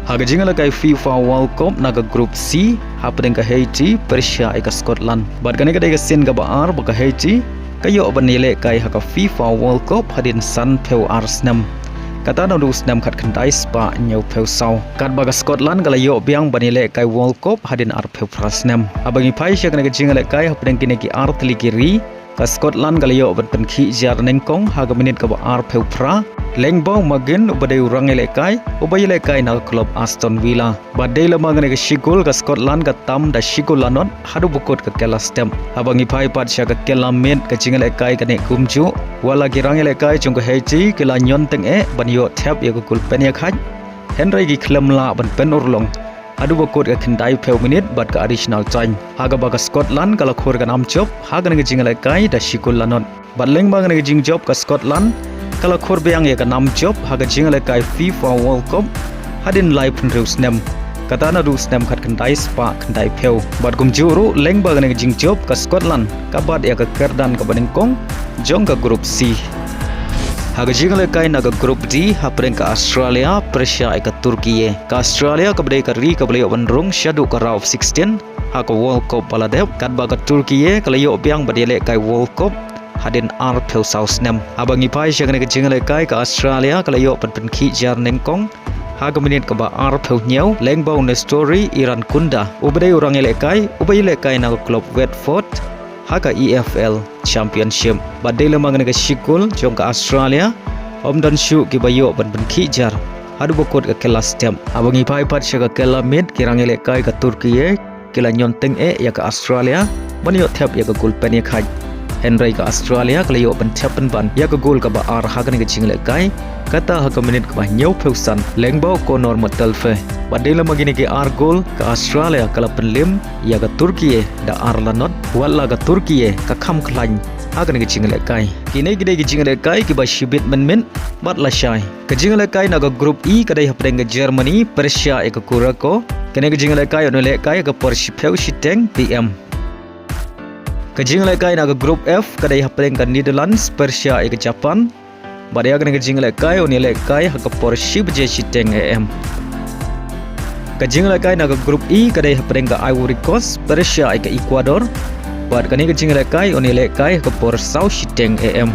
Haga Jingkhlain FIFA World Cup naga Group C hapdeng ka Haiti Persia ika Scotland. Bad kani kadai ka sen ka baar baka Haiti kayo banile kai haka FIFA World Cup hadin san peu Snem. Kata na du Snem khat khandai spa nyau peu sau. Kat baga Scotland kalayo biang banile kai World Cup hadin peu Snem. Abangi pai sya kani ka Jingkhlain kai hapdeng kini ki tli kiri ka Scotland kalayo ban penki jar Nyngkong haga minit ka baar peu pra. Lengbau magin ubadai urang elekai ubayelekai na klub Aston Villa. Badai lama ngane ke Shigul ka Scotland ka tam da Shigul lanot hadu bukut ka kela Stem. Abangi pai pat sya ka kela met ka Jingkhlain ka ne kumju wala kirang elekai chung ka Haiti kela nyonteng banyo tap ya kul penya khaj. Henry gi klem la ban pen urlong. Adu bukut ka kendai peu minit bat ka additional time. Haga baga Scotland kala khor ka nam chop haga ne Jingkhlain da Shigul lanot. Bat lengbang ne jing job ka Scotland kalau khor beang ya ka nam job haga Jingkhlain FIFA World Cup hadin live pen Snem kata na du Snem khat kendai spa kendai peu bad gum juru leng ba ne jing job ka Scotland ka bad ya ka kerdan ka Nyngkong Jong ka Group C haga Jingkhlain na ka Group D hapren ka Australia Persia ka Turkiye ka Australia ka bedai ka ri ka beliau benrung syadu ka round of 16 haga World Cup baladep kat ba ka Turkiye kalayo biang badile kai World Cup hadin peu sau Snem. Abangi pai sya kani ka Jingkhlain ka Australia kalayo penki jar Nyngkong haga minit ka ba peu nyau lengbau ne story Iran kunda ubadai urang ubayelekai na klub Watford haga EFL Championship. Badai lemang ne ka Shigul Jong ka Australia omdan syu ki bayo penki jar hadu bokot ka kela Stem. Abangi pai pat sya ka kela mid kirang elekai ka Turkiye kila nyonteng ya ka Australia banyo tap ya ka gol pen ya khaj. Henry ka Australia kalayo ban tapen ban ya ka gol ka ba haga ne Jingkhlain kata haga minit ka ba nyau peusan lengbau ko normal telfe badela magini ke gol ka Australia kala penlim ya ka Turkiye da lanot wala ka Turkiye ka kham khlain haga ne Jingkhlain kini gide Jingkhlain ki ba shibit men bat la shai ka Jingkhlain na ka Group E kadai hapdeng ka Germany Persia ka Kurako kene ka Jingkhlain no lekai ka Porshipeu Shiteng PM ka Jingkhlain na ka Group F kadai hapdeng ka Netherlands Persia ka Japan badaya ka Jingkhlain oni lekai ka Porship je Shiteng AM ka Jingkhlain na ka Group E kadai hapdeng ka Ivory Coast Persia ka Ecuador bad ka Jingkhlain oni lekai ka Porsau Shiteng AM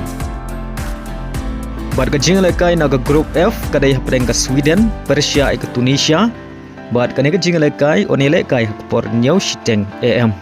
bad ka Jingkhlain na ka Group F kadai hapdeng ka Sweden Persia ka Tunisia bad ka Jingkhlain oni lekai ka Pornyau Shiteng AM